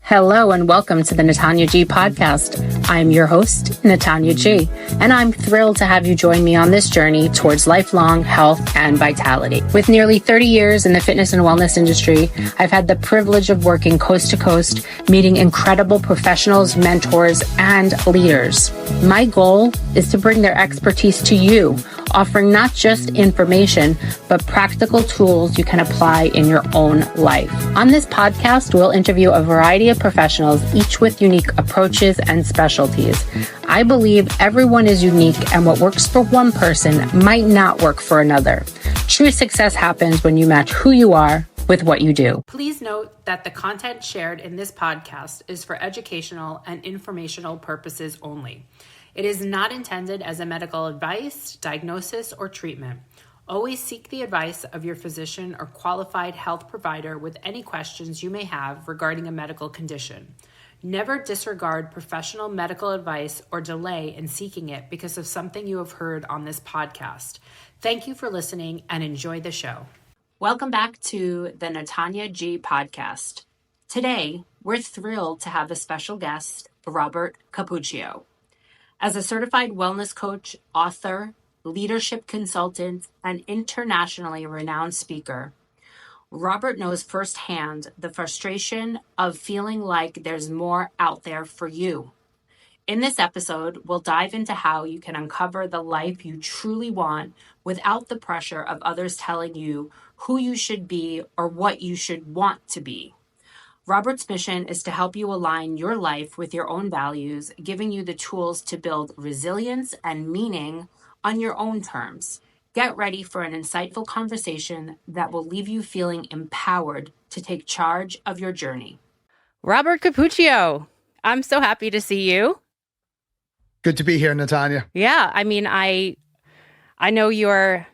Hello and welcome to the Natania G Podcast. I'm your host, Natania G, and I'm thrilled to have you join me on this journey towards lifelong health and vitality. With nearly 30 years in the fitness and wellness industry, I've had the privilege of working coast to coast, meeting incredible professionals, mentors, and leaders. My goal is to bring their expertise to you, offering not just information, but practical tools you can apply in your own life. On this podcast, we'll interview a variety of professionals, each with unique approaches and specialties. I believe everyone is unique, and what works for one person might not work for another. True success happens when you match who you are with what you do. Please note that the content shared in this podcast is for educational and informational purposes only. It is not intended as a medical advice, diagnosis, or treatment. Always seek the advice of your physician or qualified health provider with any questions you may have regarding a medical condition. Never disregard professional medical advice or delay in seeking it because of something you have heard on this podcast. Thank you for listening and enjoy the show. Welcome back to the Natania G Podcast. Today, we're thrilled to have a special guest, Robert Cappuccio. As a certified wellness coach, author, leadership consultant, and internationally renowned speaker, Robert knows firsthand the frustration of feeling like there's more out there for you. In this episode, we'll dive into how you can uncover the life you truly want without the pressure of others telling you who you should be or what you should want to be. Robert's mission is to help you align your life with your own values, giving you the tools to build resilience and meaning on your own terms. Get ready for an insightful conversation that will leave you feeling empowered to take charge of your journey. Robert Cappuccio, I'm so happy to see you. Good to be here, Natania. Yeah, I mean, I know you're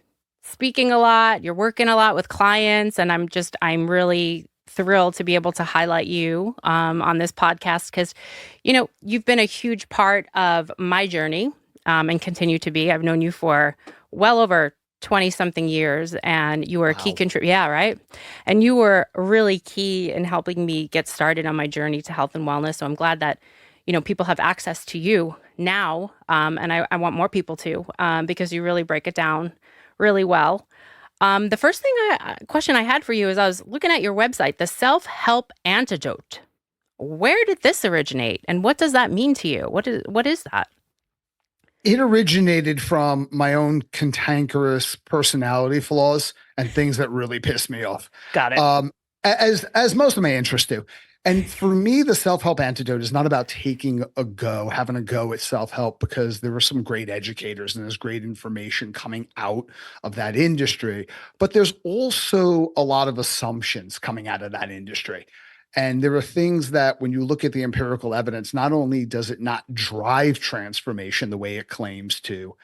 speaking a lot, you're working a lot with clients, and I'm really thrilled to be able to highlight you on this podcast because, you've been a huge part of my journey and continue to be. I've known you for well over 20-something years, and you were a key contributor. Yeah, right? And you were really key in helping me get started on my journey to health and wellness. So I'm glad that, people have access to you now, and I want more people to because you really break it down really well. The first question I had for you is I was looking at your website, the self-help antidote. Where did this originate, and what does that mean to you? What is that? It originated from my own cantankerous personality flaws and things that really pissed me off. Got it. As most of my interests do. And for me, the self-help antidote is not about having a go at self-help, because there were some great educators and there's great information coming out of that industry. But there's also a lot of assumptions coming out of that industry. And there are things that when you look at the empirical evidence, not only does it not drive transformation the way it claims to,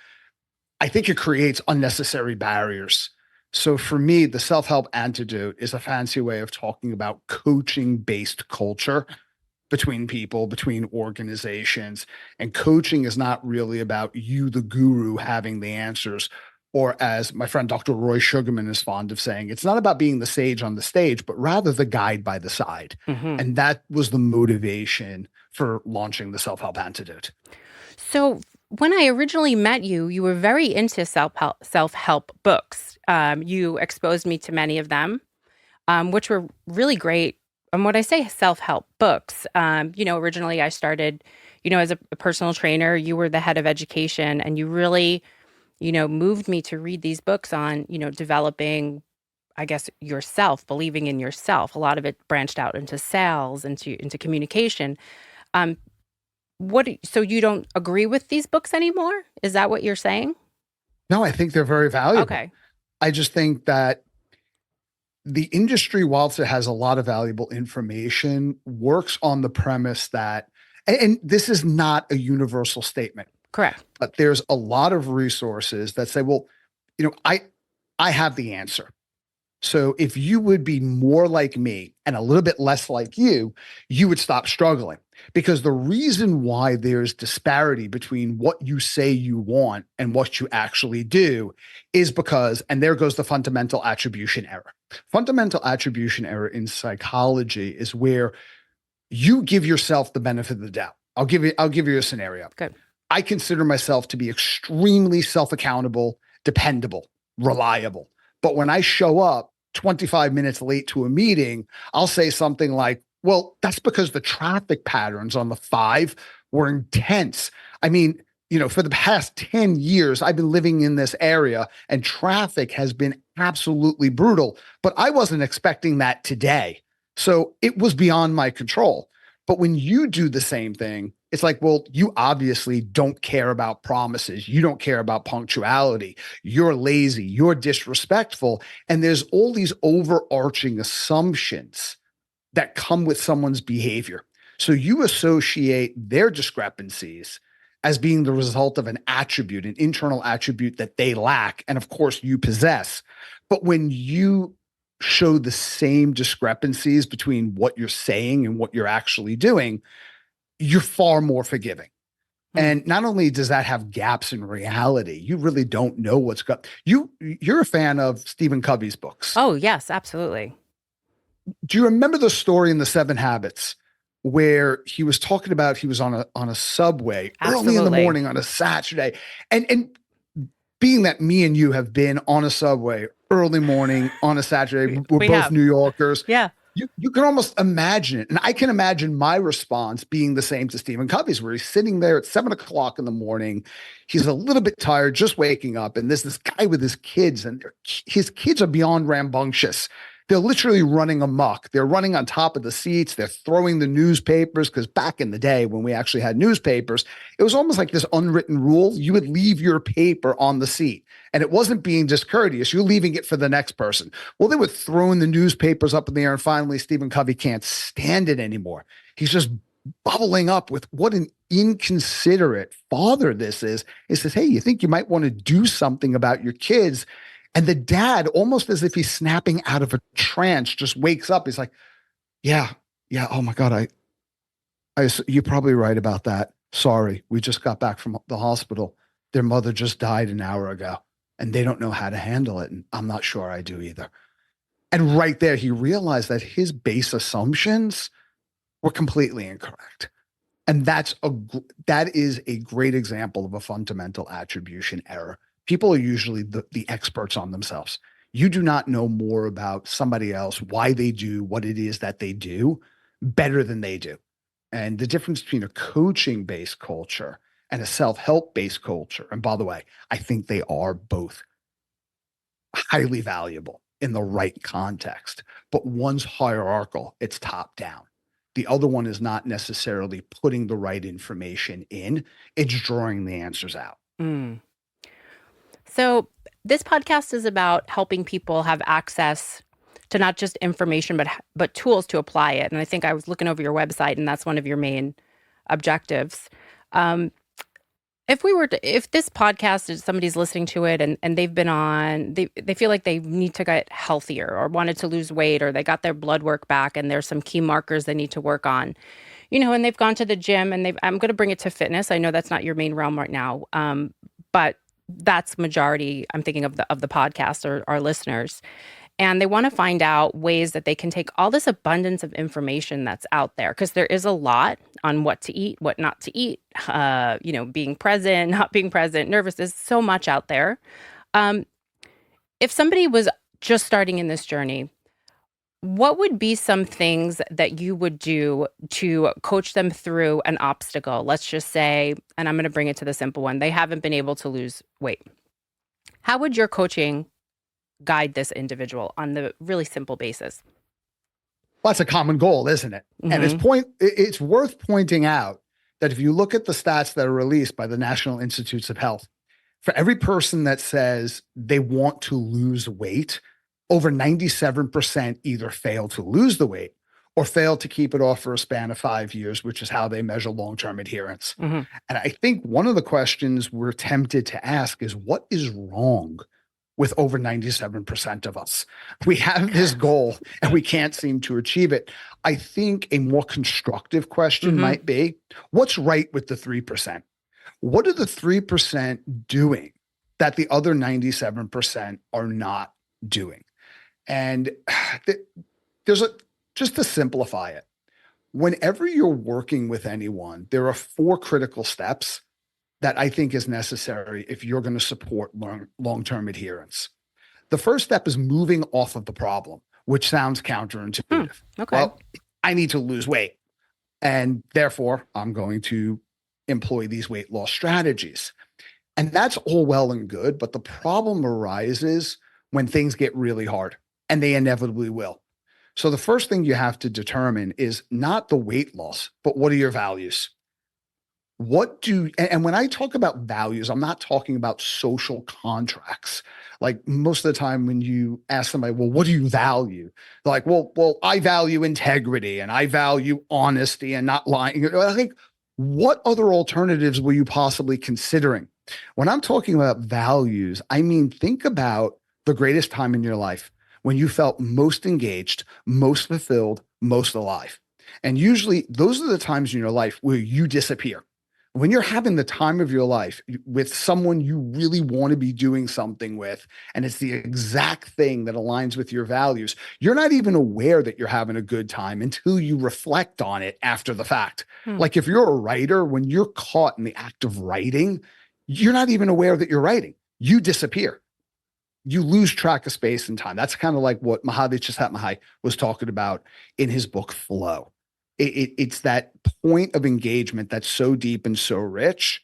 I think it creates unnecessary barriers. So for me, the self-help antidote is a fancy way of talking about coaching-based culture between people, between organizations. And coaching is not really about you, the guru, having the answers. Or as my friend Dr. Roy Sugarman is fond of saying, it's not about being the sage on the stage, but rather the guide by the side. Mm-hmm. And that was the motivation for launching the self-help antidote. So when I originally met you, you were very into self-help books. You exposed me to many of them, which were really great. And when I say self-help books, originally I started, as a personal trainer. You were the head of education, and you really, moved me to read these books on, developing, I guess, yourself, believing in yourself. A lot of it branched out into sales, into communication. So you don't agree with these books anymore? Is that what you're saying? No, I think they're very valuable. Okay. I just think that the industry, whilst it has a lot of valuable information, works on the premise that, and this is not a universal statement. Correct. But there's a lot of resources that say, well, I have the answer. So if you would be more like me and a little bit less like you would stop struggling. Because the reason why there's disparity between what you say you want and what you actually do is because, and there goes the fundamental attribution error. Fundamental attribution error in psychology is where you give yourself the benefit of the doubt. I'll give you a scenario. Good. I consider myself to be extremely self-accountable, dependable, reliable. But when I show up 25 minutes late to a meeting, I'll say something like, well, that's because the traffic patterns on the 5 were intense. I mean, for the past 10 years, I've been living in this area and traffic has been absolutely brutal, but I wasn't expecting that today. So it was beyond my control. But when you do the same thing, it's like, well, you obviously don't care about promises. You don't care about punctuality. You're lazy. You're disrespectful. And there's all these overarching assumptions that come with someone's behavior. So you associate their discrepancies as being the result of an attribute, an internal attribute that they lack. And of course, you possess. But when you show the same discrepancies between what you're saying and what you're actually doing, you're far more forgiving. And not only does that have gaps in reality, you really don't know what's going. You're a fan of Stephen Covey's books. Oh, yes, absolutely. Do you remember the story in The 7 Habits where he was talking about he was on a subway early in the morning on a Saturday, and being that me and you have been on a subway early morning on a Saturday, we're both New Yorkers. Yeah. You can almost imagine it. And I can imagine my response being the same to Stephen Covey's, where he's sitting there at 7 o'clock in the morning. He's a little bit tired, just waking up. And there's this guy with his kids, and his kids are beyond rambunctious. They're literally running amok. They're running on top of the seats. They're throwing the newspapers, because back in the day when we actually had newspapers, it was almost like this unwritten rule. You would leave your paper on the seat, and it wasn't being discourteous. You're leaving it for the next person. Well, they were throwing the newspapers up in the air, and finally Stephen Covey can't stand it anymore. He's just bubbling up with what an inconsiderate father this is. He says, hey, you think you might want to do something about your kids? And the dad, almost as if he's snapping out of a trance, just wakes up. He's like, yeah. Oh my God. You're probably right about that. Sorry. We just got back from the hospital. Their mother just died an hour ago, and they don't know how to handle it. And I'm not sure I do either. And right there, he realized that his base assumptions were completely incorrect. And that is a great example of a fundamental attribution error. People are usually the experts on themselves. You do not know more about somebody else, why they do what it is that they do, better than they do. And the difference between a coaching-based culture and a self-help-based culture, and by the way, I think they are both highly valuable in the right context, but one's hierarchical, it's top down. The other one is not necessarily putting the right information in, it's drawing the answers out. So this podcast is about helping people have access to not just information, but tools to apply it. And I think I was looking over your website, and that's one of your main objectives. If this podcast is somebody's listening to it and they've been on, they feel like they need to get healthier or wanted to lose weight, or they got their blood work back and there's some key markers they need to work on, and they've gone to the gym and I'm going to bring it to fitness. I know that's not your main realm right now. But that's majority, I'm thinking of the podcast or our listeners. And they want to find out ways that they can take all this abundance of information that's out there, because there is a lot on what to eat, what not to eat, being present, not being present, nervous. There's so much out there. If somebody was just starting in this journey, what would be some things that you would do to coach them through an obstacle? Let's just say, and I'm going to bring it to the simple one, they haven't been able to lose weight. How would your coaching guide this individual on the really simple basis? Well, that's a common goal, isn't it? Mm-hmm. And it's worth pointing out that if you look at the stats that are released by the National Institutes of Health, for every person that says they want to lose weight, over 97% either fail to lose the weight or fail to keep it off for a span of 5 years, which is how they measure long-term adherence. Mm-hmm. And I think one of the questions we're tempted to ask is, what is wrong with over 97% of us? We have this goal and we can't seem to achieve it. I think a more constructive question might be, what's right with the 3%? What are the 3% doing that the other 97% are not doing? And just to simplify it, whenever you're working with anyone, there are 4 critical steps that I think is necessary if you're going to support long-term adherence. The first step is moving off of the problem, which sounds counterintuitive. Okay. Well, I need to lose weight, and therefore I'm going to employ these weight loss strategies. And that's all well and good, but the problem arises when things get really hard, and they inevitably will. So the first thing you have to determine is not the weight loss, but what are your values? And when I talk about values, I'm not talking about social contracts. Like most of the time when you ask somebody, well, what do you value? They're like, well, I value integrity and I value honesty and not lying. I think, what other alternatives were you possibly considering? When I'm talking about values, I mean, think about the greatest time in your life when you felt most engaged, most fulfilled, most alive. And usually those are the times in your life where you disappear. When you're having the time of your life with someone you really want to be doing something with, and it's the exact thing that aligns with your values, you're not even aware that you're having a good time until you reflect on it after the fact. Like if you're a writer, when you're caught in the act of writing, you're not even aware that you're writing. You disappear. You lose track of space and time. That's kind of like what Mahadi Csikszentmihalyi was talking about in his book, Flow. It's that point of engagement that's so deep and so rich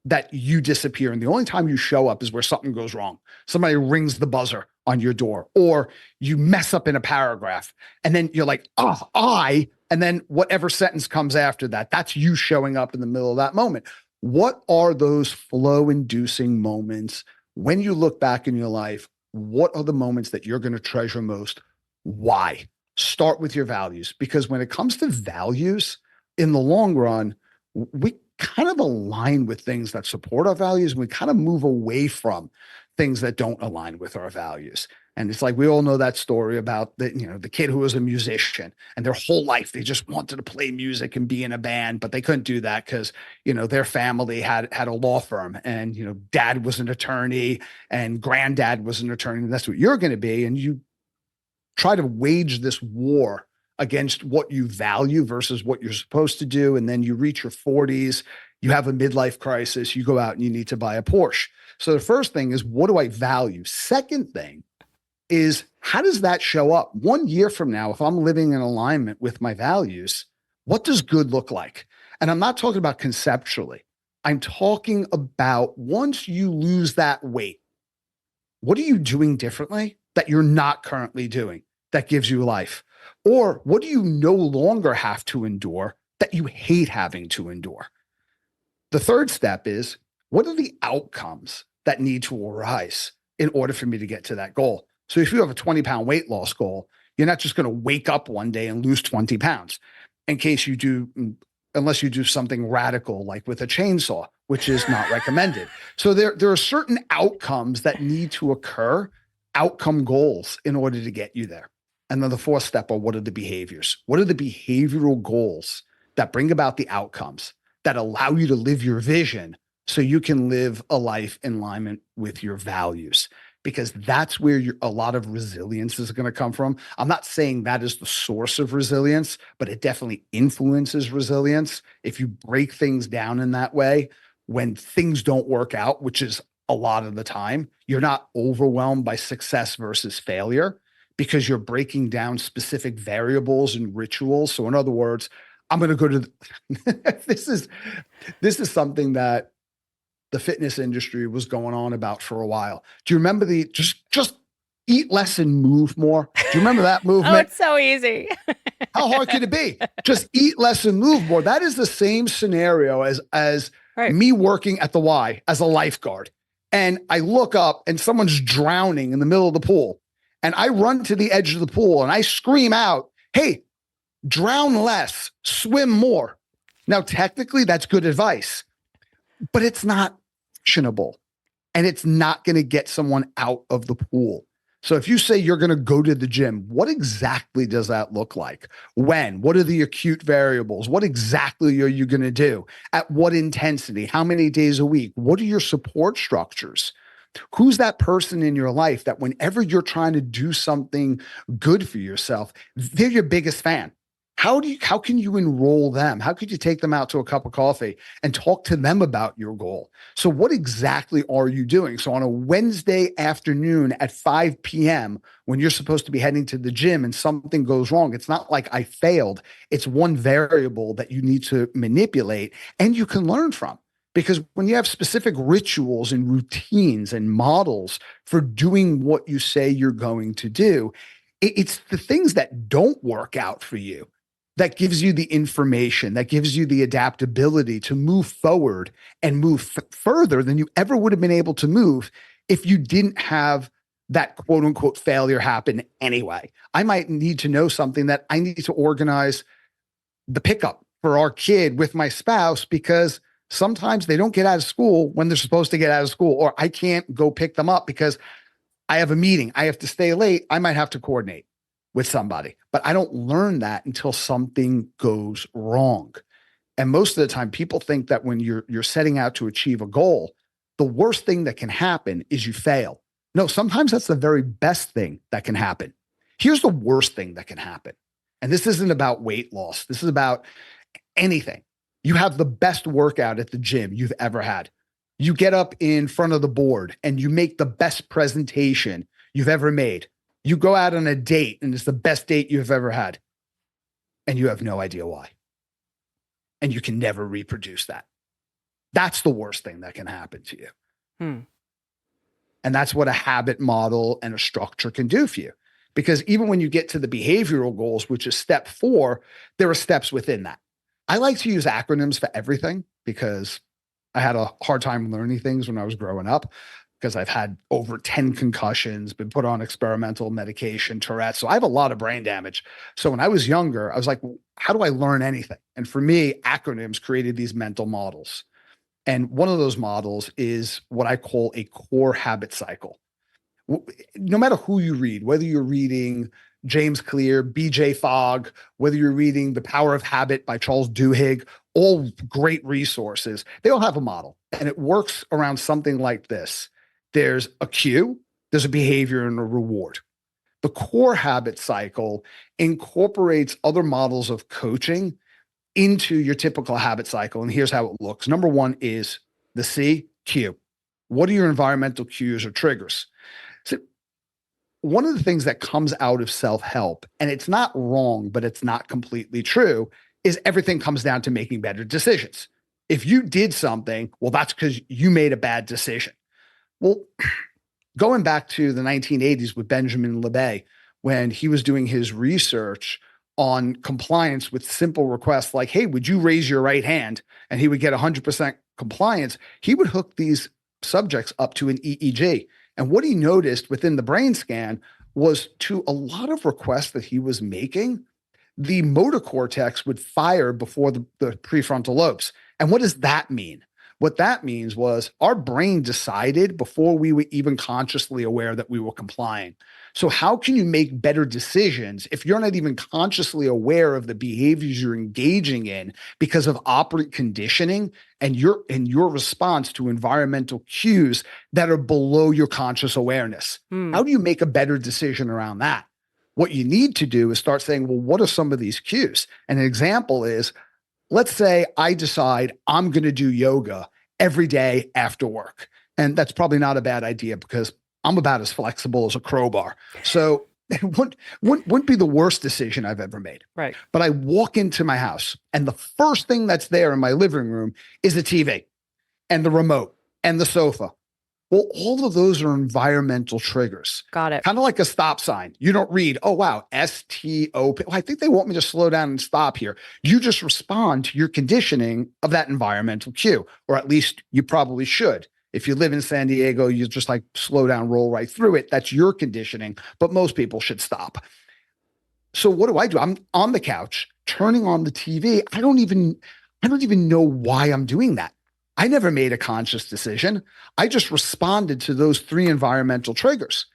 that you disappear. And the only time you show up is where something goes wrong. Somebody rings the buzzer on your door, or you mess up in a paragraph. And then you're like, and then whatever sentence comes after that, that's you showing up in the middle of that moment. What are those flow-inducing moments when you look back in your life? What are the moments that you're going to treasure most? Why? Start with your values, because when it comes to values, in the long run, we kind of align with things that support our values, and we kind of move away from things that don't align with our values. And it's like, we all know that story about the kid who was a musician, and their whole life they just wanted to play music and be in a band, but they couldn't do that because their family had a law firm, and dad was an attorney and granddad was an attorney, and that's what you're going to be. And you try to wage this war against what you value versus what you're supposed to do. And then you reach your 40s, you have a midlife crisis, you go out and you need to buy a Porsche. So the first thing is, what do I value? Second thing is, how does that show up 1 year from now? If I'm living in alignment with my values, what does good look like? And I'm not talking about conceptually. I'm talking about once you lose that weight, what are you doing differently that you're not currently doing that gives you life? Or what do you no longer have to endure that you hate having to endure? The third step is, what are the outcomes that need to arise in order for me to get to that goal? So if you have a 20-pound weight loss goal, you're not just going to wake up one day and lose 20 pounds. In case you do, unless you do something radical like with a chainsaw, which is not recommended. So there are certain outcomes that need to occur, outcome goals, in order to get you there. And then the fourth step are, what are the behaviors? What are the behavioral goals that bring about the outcomes that allow you to live your vision so you can live a life in alignment with your values? Because that's where a lot of resilience is going to come from. I'm not saying that is the source of resilience, but it definitely influences resilience. If you break things down in that way, when things don't work out, which is a lot of the time, you're not overwhelmed by success versus failure because you're breaking down specific variables and rituals. So in other words, I'm going to go to this is something that the fitness industry was going on about for a while. Do you remember the just eat less and move more? Do you remember that movement? Oh, it's so easy. How hard could it be? Just eat less and move more. That is the same scenario as Right. me working at the Y as a lifeguard. And I look up and someone's drowning in the middle of the pool. And I run to the edge of the pool and I scream out, hey, drown less, swim more. Now, technically, that's good advice, but it's not actionable, and it's not going to get someone out of the pool. So if you say you're going to go to the gym, what exactly does that look like? When? What are the acute variables? What exactly are you going to do? At what intensity? How many days a week? What are your support structures? Who's that person in your life that whenever you're trying to do something good for yourself, they're your biggest fan? How can you enroll them? How could you take them out to a cup of coffee and talk to them about your goal? So what exactly are you doing? So on a Wednesday afternoon at 5 p.m., when you're supposed to be heading to the gym and something goes wrong, it's not like I failed. It's one variable that you need to manipulate and you can learn from. Because when you have specific rituals and routines and models for doing what you say you're going to do, it's the things that don't work out for you that gives you the information, that gives you the adaptability to move forward and move further than you ever would have been able to move if you didn't have that quote unquote failure happen anyway. I might need to know something that I need to organize the pickup for our kid with my spouse because sometimes they don't get out of school when they're supposed to get out of school, or I can't go pick them up because I have a meeting. I have to stay late. I might have to coordinate with somebody, but I don't learn that until something goes wrong. And most of the time people think that when you're setting out to achieve a goal, the worst thing that can happen is you fail. No, sometimes that's the very best thing that can happen. Here's the worst thing that can happen. And this isn't about weight loss. This is about anything. You have the best workout at the gym you've ever had. You get up in front of the board and you make the best presentation you've ever made. You go out on a date and it's the best date you've ever had. And you have no idea why. And you can never reproduce that. That's the worst thing that can happen to you. And that's what a habit model and a structure can do for you. Because even when you get to the behavioral goals, which is step 4, there are steps within that. I like to use acronyms for everything because I had a hard time learning things when I was growing up because I've had over 10 concussions, been put on experimental medication, Tourette's. So I have a lot of brain damage. So when I was younger, I was like, well, how do I learn anything? And for me, acronyms created these mental models. And one of those models is what I call a core habit cycle. No matter who you read, whether you're reading James Clear, BJ Fogg, whether you're reading The Power of Habit by Charles Duhigg, all great resources, they all have a model. And it works around something like this. There's a cue, there's a behavior, and a reward. The core habit cycle incorporates other models of coaching into your typical habit cycle. And here's how it looks. Number 1 is the C, cue. What are your environmental cues or triggers? So one of the things that comes out of self-help, and it's not wrong, but it's not completely true, is everything comes down to making better decisions. If you did something, well, that's because you made a bad decision. Well, going back to the 1980s with Benjamin LeBay, when he was doing his research on compliance with simple requests like, hey, would you raise your right hand? And he would get 100% compliance. He would hook these subjects up to an EEG. And what he noticed within the brain scan was to a lot of requests that he was making, the motor cortex would fire before the prefrontal lobes. And what does that mean? What that means was our brain decided before we were even consciously aware that we were complying. So how can you make better decisions if you're not even consciously aware of the behaviors you're engaging in because of operant conditioning and your response to environmental cues that are below your conscious awareness? How do you make a better decision around that? What you need to do is start saying, well, what are some of these cues? And an example is, let's say I decide I'm going to do yoga every day after work. And that's probably not a bad idea because I'm about as flexible as a crowbar. So it wouldn't be the worst decision I've ever made. Right. But I walk into my house and the first thing that's there in my living room is the TV and the remote and the sofa. Well, all of those are environmental triggers. Got it. Kind of like a stop sign. You don't read, oh, wow, S-T-O-P. Well, I think they want me to slow down and stop here. You just respond to your conditioning of that environmental cue, or at least you probably should. If you live in San Diego, you just like slow down, roll right through it. That's your conditioning, but most people should stop. So what do? I'm on the couch, turning on the TV. I don't even know why I'm doing that. I never made a conscious decision. I just responded to those 3 environmental triggers.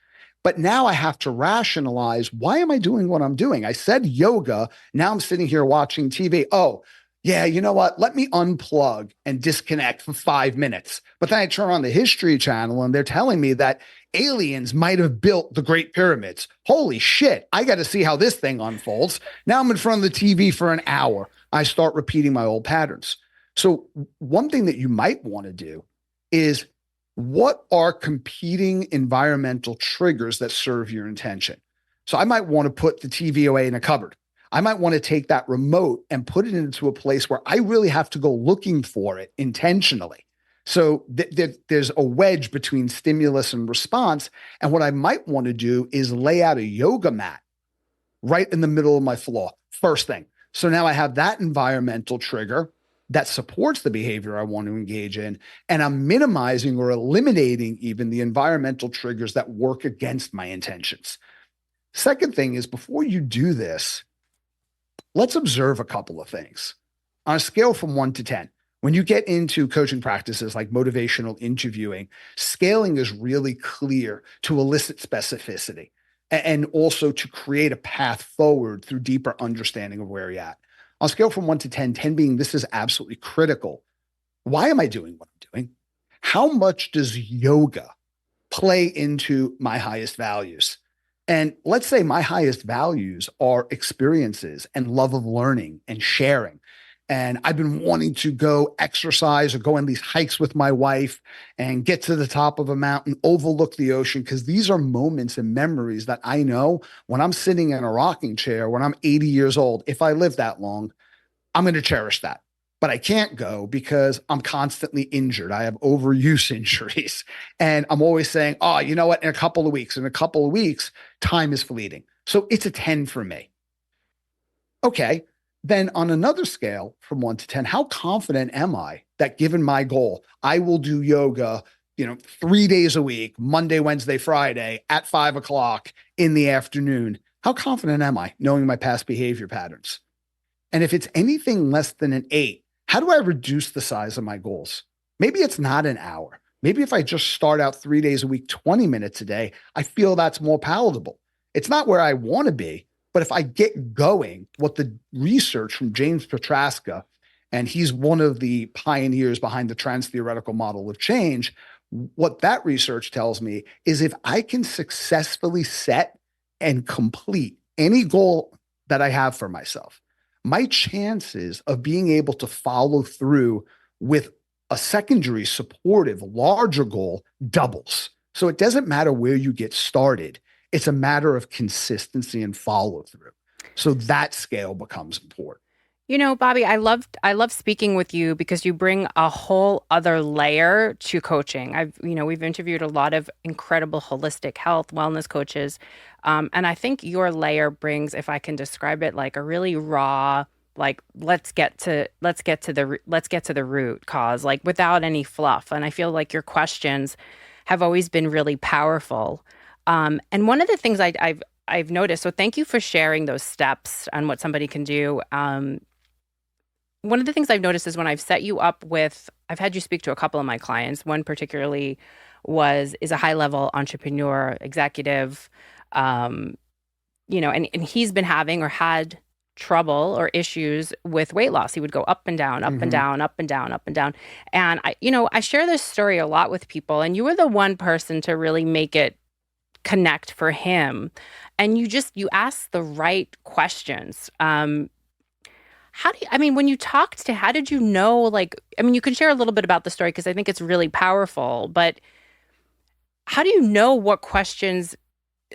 But now I have to rationalize, why am I doing what I'm doing? I said yoga. Now I'm sitting here watching TV. Oh, yeah, you know what? Let me unplug and disconnect for 5 minutes. But then I turn on the History Channel and they're telling me that aliens might have built the Great Pyramids. Holy shit. I got to see how this thing unfolds. Now I'm in front of the TV for an hour. I start repeating my old patterns. So one thing that you might want to do is, what are competing environmental triggers that serve your intention? So I might want to put the TV away in a cupboard. I might want to take that remote and put it into a place where I really have to go looking for it intentionally. So there's a wedge between stimulus and response. And what I might want to do is lay out a yoga mat right in the middle of my floor, first thing. So now I have that environmental trigger that supports the behavior I want to engage in, and I'm minimizing or eliminating even the environmental triggers that work against my intentions. Second thing is, before you do this, let's observe a couple of things. On a scale from 1 to 10, when you get into coaching practices like motivational interviewing, scaling is really clear to elicit specificity and also to create a path forward through deeper understanding of where you're at. On a scale from 1 to 10, 10 being this is absolutely critical. Why am I doing what I'm doing? How much does yoga play into my highest values? And let's say my highest values are experiences and love of learning and sharing. And I've been wanting to go exercise or go on these hikes with my wife and get to the top of a mountain, overlook the ocean, because these are moments and memories that I know when I'm sitting in a rocking chair, when I'm 80 years old, if I live that long, I'm going to cherish that. But I can't go because I'm constantly injured. I have overuse injuries. And I'm always saying, oh, you know what? In a couple of weeks, time is fleeting. So it's a 10 for me. Okay. Then on another scale from 1 to 10, how confident am I that given my goal, I will do yoga, 3 days a week, Monday, Wednesday, Friday at 5 o'clock in the afternoon? How confident am I knowing my past behavior patterns? And if it's anything less than an 8, how do I reduce the size of my goals? Maybe it's not an hour. Maybe if I just start out 3 days a week, 20 minutes a day, I feel that's more palatable. It's not where I want to be, but if I get going, what the research from James Petraska, and he's one of the pioneers behind the trans-theoretical model of change, what that research tells me is if I can successfully set and complete any goal that I have for myself, my chances of being able to follow through with a secondary supportive, larger goal doubles. So it doesn't matter where you get started. It's a matter of consistency and follow through. So that scale becomes important. Bobby, I love speaking with you because you bring a whole other layer to coaching. We've interviewed a lot of incredible holistic health wellness coaches. And I think your layer brings, if I can describe it, like a really raw, like, let's get to the root cause, like without any fluff. And I feel like your questions have always been really powerful. And one of the things I've noticed, so thank you for sharing those steps on what somebody can do. One of the things I've noticed is when I've set you up with, I've had you speak to a couple of my clients. One particularly is a high level entrepreneur, executive, and he's been having or had trouble or issues with weight loss. He would go up and down, up and down, up and down, up and down. And I share this story a lot with people, and you were the one person to really make it connect for him. And you ask the right questions. When you talked to, how did you know, you can share a little bit about the story because I think it's really powerful, but how do you know what questions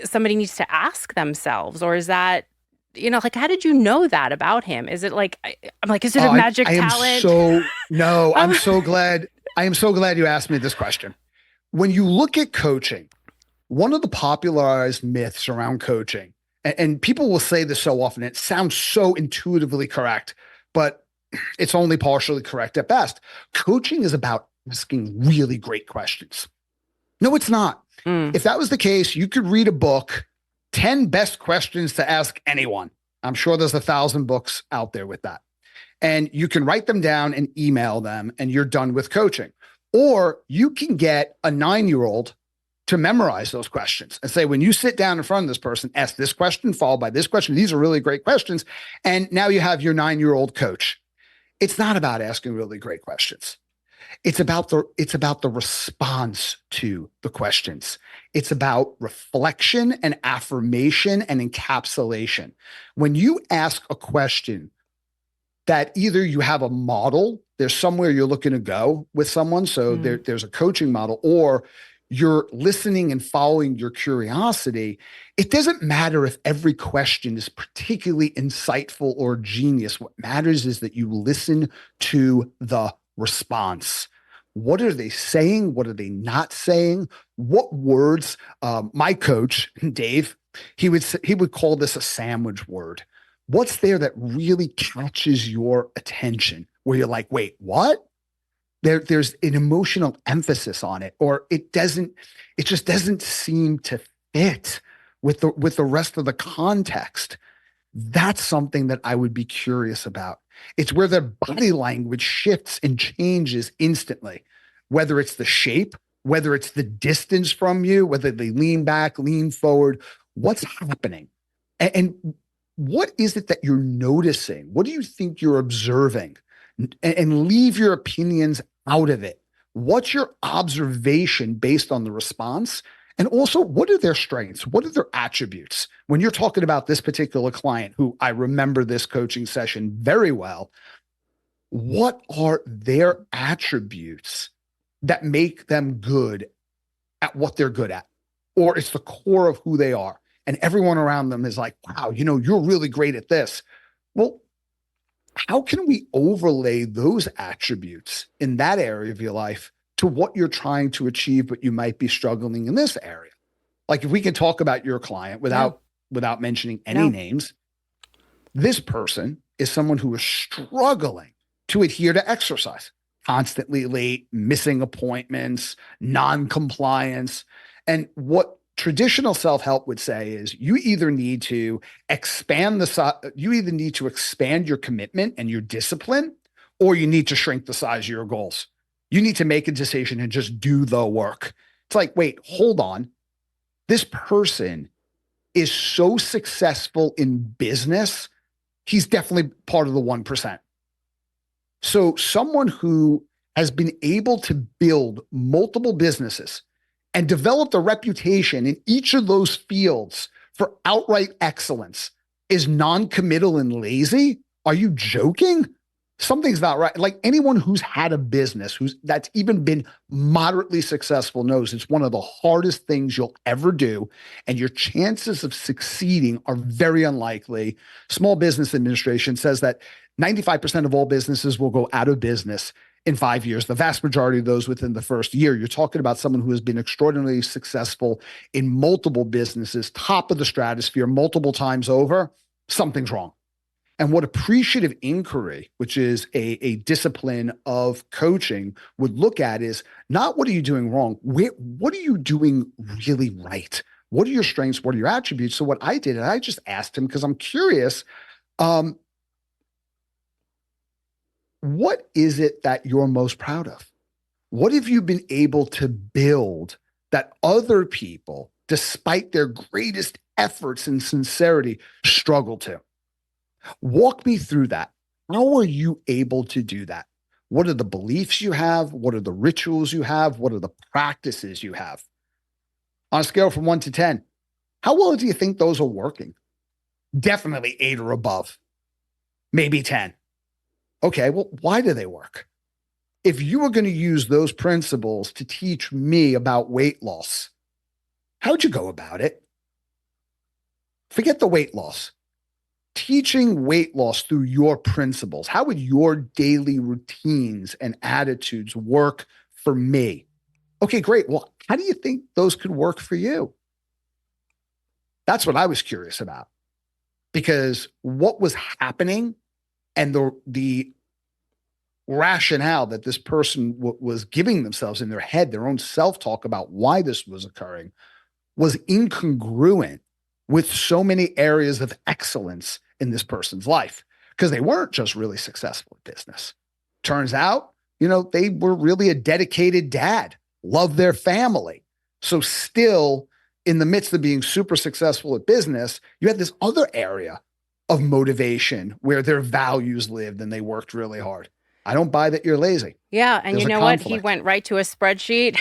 somebody needs to ask themselves? Or is that, how did you know that about him? Is it is it a magic talent? I'm so glad. I am so glad you asked me this question. When you look at coaching, one of the popularized myths around coaching, and people will say this so often, it sounds so intuitively correct, but it's only partially correct at best. Coaching is about asking really great questions. No, it's not. If that was the case, you could read a book, 10 best questions to ask anyone. I'm sure there's 1,000 books out there with that. And you can write them down and email them, and you're done with coaching. Or you can get a 9-year-old to memorize those questions and say, when you sit down in front of this person, ask this question, followed by this question. These are really great questions. And now you have your 9-year-old coach. It's not about asking really great questions. It's about the response to the questions. It's about reflection and affirmation and encapsulation. When you ask a question that either you have a model, there's somewhere you're looking to go with someone, so there's a coaching model, or you're listening and following your curiosity, it doesn't matter if every question is particularly insightful or genius. What matters is that you listen to the response. What are they saying? What are they not saying? What words? My coach, Dave, he would call this a sandwich word. What's there that really catches your attention where you're like, wait, what? There's an emotional emphasis on it, or it just doesn't seem to fit with the rest of the context. That's something that I would be curious about. It's where their body language shifts and changes instantly, whether it's the shape, whether it's the distance from you, whether they lean back, lean forward, what's happening? And what is it that you're noticing? What do you think you're observing? And leave your opinions out of it. What's your observation based on the response? And also, what are their strengths? What are their attributes? When you're talking about this particular client, who I remember this coaching session very well, what are their attributes that make them good at what they're good at? Or it's the core of who they are. And everyone around them is like, wow, you're really great at this. Well, how can we overlay those attributes in that area of your life to what you're trying to achieve, but you might be struggling in this area? Like, if we can talk about your client without mentioning any names, this person is someone who is struggling to adhere to exercise, constantly late, missing appointments, non-compliance. And what traditional self-help would say is you either need to expand your commitment and your discipline, or you need to shrink the size of your goals. You need to make a decision and just do the work. It's like, wait, hold on. This person is so successful in business, he's definitely part of the 1%. So someone who has been able to build multiple businesses and developed a reputation in each of those fields for outright excellence is non-committal and lazy? Are you joking? Something's not right. Like, anyone who's had a business that's even been moderately successful knows it's one of the hardest things you'll ever do, and your chances of succeeding are very unlikely. Small Business Administration says that 95% of all businesses will go out of business in 5 years, the vast majority of those within the first year. You're talking about someone who has been extraordinarily successful in multiple businesses, top of the stratosphere, multiple times over. Something's wrong. And what appreciative inquiry, which is a discipline of coaching, would look at is not what are you doing wrong, what are you doing really right? What are your strengths? What are your attributes? So what I did, I just asked him, because I'm curious, what is it that you're most proud of? What have you been able to build that other people, despite their greatest efforts and sincerity, struggle to? Walk me through that. How are you able to do that? What are the beliefs you have? What are the rituals you have? What are the practices you have? On a scale from 1 to 10, how well do you think those are working? Definitely 8 or above, maybe 10. Okay, well, why do they work? If you were going to use those principles to teach me about weight loss, how'd you go about it? Forget the weight loss. Teaching weight loss through your principles. How would your daily routines and attitudes work for me? Okay, great. Well, how do you think those could work for you? That's what I was curious about, because what was happening and the rationale that this person was giving themselves in their head, their own self-talk about why this was occurring, was incongruent with so many areas of excellence in this person's life, because they weren't just really successful at business. Turns out, they were really a dedicated dad, loved their family. So still, in the midst of being super successful at business, you had this other area of motivation where their values lived and they worked really hard. I don't buy that you're lazy. Yeah. And There's you a know what? He conflict. went right to a spreadsheet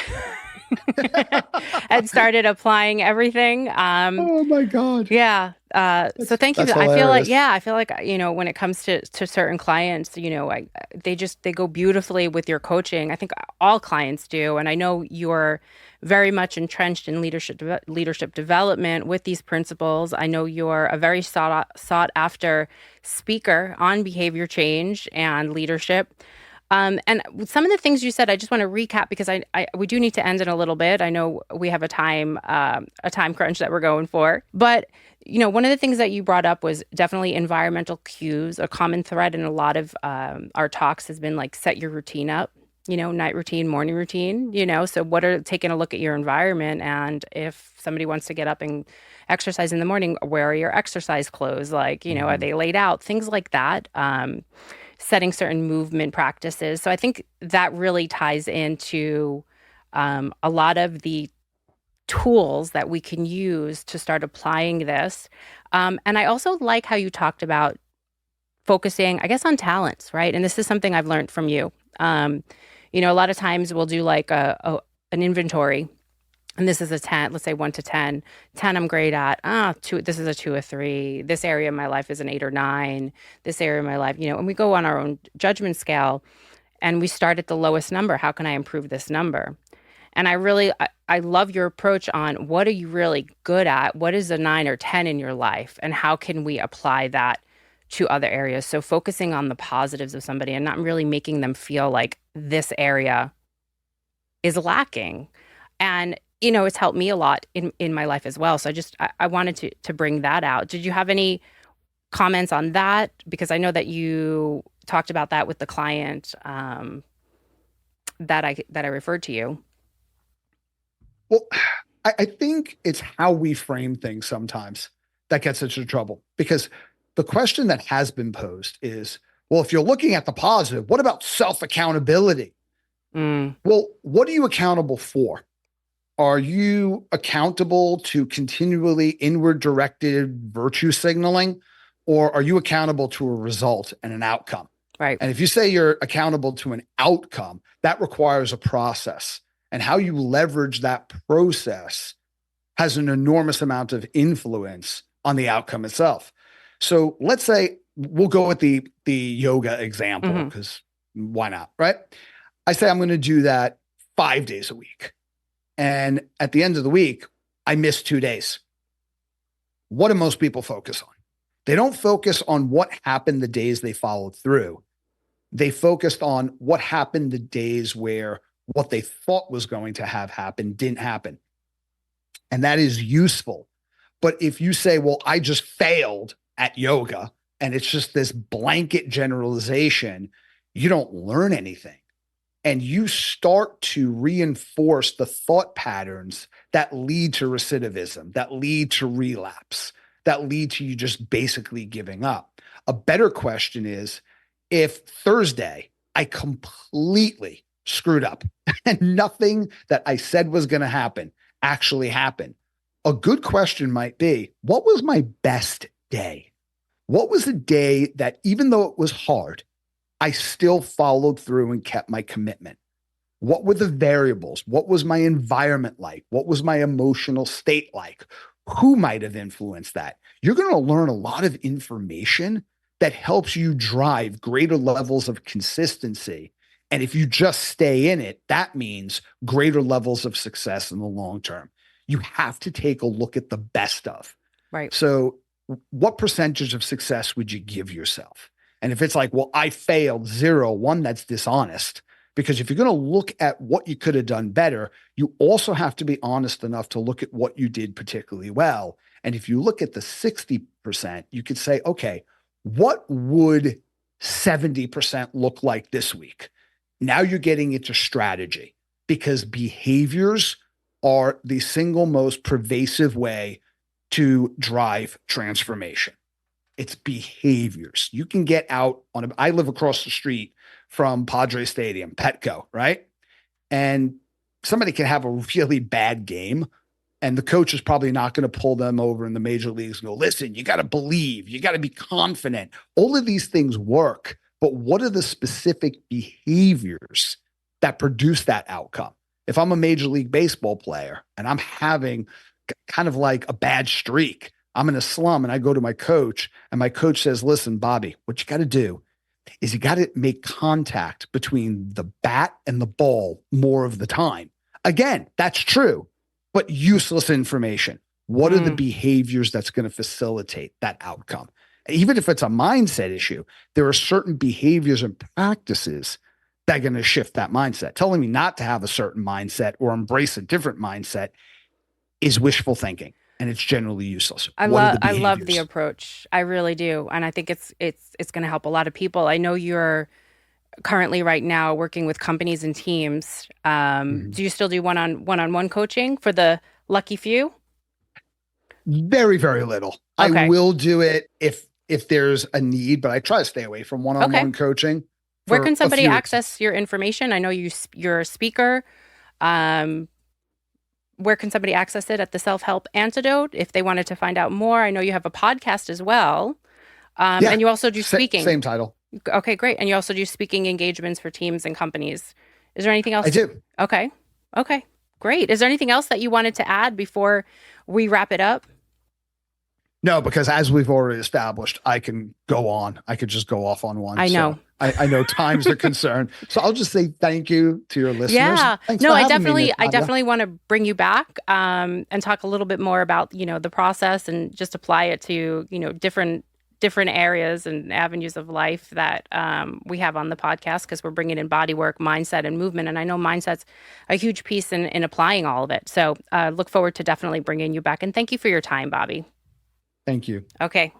and started applying everything. Oh my God. Yeah. So thank you. That's I feel like, hilarious. yeah, I feel like, when it comes to certain clients, they go beautifully with your coaching. I think all clients do. And I know you're very much entrenched in leadership development with these principles. I know you're a very sought after speaker on behavior change and leadership. And some of the things you said, I just want to recap because we do need to end in a little bit. I know we have a time crunch that we're going for, but one of the things that you brought up was definitely environmental cues. A common thread in a lot of our talks has been like set your routine up. Night routine, morning routine. So taking a look at your environment, and if somebody wants to get up and exercise in the morning, where are your exercise clothes? Like, are they laid out? Things like that. Setting certain movement practices. So I think that really ties into a lot of the tools that we can use to start applying this. And I also like how you talked about focusing, I guess, on talents, right? And this is something I've learned from you. A lot of times we'll do like an inventory. And this is a 10, let's say 1 to 10. 10 I'm great at. 2, this is a 2 or 3. This area of my life is an 8 or 9. This area of my life, and we go on our own judgment scale and we start at the lowest number. How can I improve this number? And I love your approach on what are you really good at? What is a 9 or 10 in your life? And how can we apply that to other areas? So focusing on the positives of somebody and not really making them feel like this area is lacking. And it's helped me a lot in my life as well. So I wanted to bring that out. Did you have any comments on that? Because I know that you talked about that with the client that I referred to you. Well, I think it's how we frame things sometimes that gets us into trouble, because the question that has been posed is, well, if you're looking at the positive, what about self-accountability? Well, what are you accountable for? Are you accountable to continually inward directed virtue signaling, or are you accountable to a result and an outcome? Right. And if you say you're accountable to an outcome, that requires a process, and how you leverage that process has an enormous amount of influence on the outcome itself. So let's say we'll go with the yoga example, because why not, right? I say I'm going to do that 5 days a week. And at the end of the week, I miss 2 days. What do most people focus on? They don't focus on what happened the days they followed through. They focused on what happened the days where what they thought was going to have happened didn't happen. And that is useful. But if you say, well, I just failed at yoga, and it's just this blanket generalization, you don't learn anything. And you start to reinforce the thought patterns that lead to recidivism, that lead to relapse, that lead to you just basically giving up. A better question is, if Thursday I completely screwed up and nothing that I said was going to happen actually happened, a good question might be, what was my best day? What was a day that, even though it was hard, I still followed through and kept my commitment? What were the variables? What was my environment like? What was my emotional state like? Who might have influenced that? You're going to learn a lot of information that helps you drive greater levels of consistency. And if you just stay in it, that means greater levels of success in the long term. You have to take a look at the best of. Right. So what percentage of success would you give yourself? And if it's like, well, I failed 0, 1, that's dishonest. Because if you're going to look at what you could have done better, you also have to be honest enough to look at what you did particularly well. And if you look at the 60%, you could say, okay, what would 70% look like this week? Now you're getting into strategy, because behaviors are the single most pervasive way to drive transformation. It's behaviors. You can get out on I live across the street from Padre Stadium, Petco, right? And somebody can have a really bad game, and the coach is probably not going to pull them over in the major leagues and go, listen, you got to believe, you got to be confident. All of these things work, but what are the specific behaviors that produce that outcome? If I'm a Major League Baseball player and I'm having kind of like a bad streak, I'm in a slum and I go to my coach and my coach says, listen, Bobby, what you got to do is you got to make contact between the bat and the ball more of the time. Again, that's true, but useless information. What are the behaviors that's going to facilitate that outcome? Even if it's a mindset issue, there are certain behaviors and practices that are going to shift that mindset. Telling me not to have a certain mindset or embrace a different mindset is wishful thinking, and it's generally useless. I love the approach. I really do, and I think it's going to help a lot of people. I know you're currently right now working with companies and teams. Do you still do one-on-one coaching for the lucky few? Very, very little. Okay. I will do it if there's a need, but I try to stay away from one-on-one coaching. Where can somebody access your information? I know you're a speaker. Where can somebody access it? At the Self-Help Antidote, if they wanted to find out more. I know you have a podcast as well. And you also do speaking. Same title. Okay, great. And you also do speaking engagements for teams and companies. Is there anything else? I do. Okay, great. Is there anything else that you wanted to add before we wrap it up? No, because as we've already established, I can go on. I could just go off on one. I know. So I know time's a concern. So I'll just say thank you to your listeners. Yeah. Thanks No, for I having me, definitely want to bring you back and talk a little bit more about, the process and just apply it to, different areas and avenues of life that we have on the podcast, because we're bringing in body work, mindset, and movement. And I know mindset's a huge piece in applying all of it. So look forward to definitely bringing you back. And thank you for your time, Bobby. Thank you. Okay.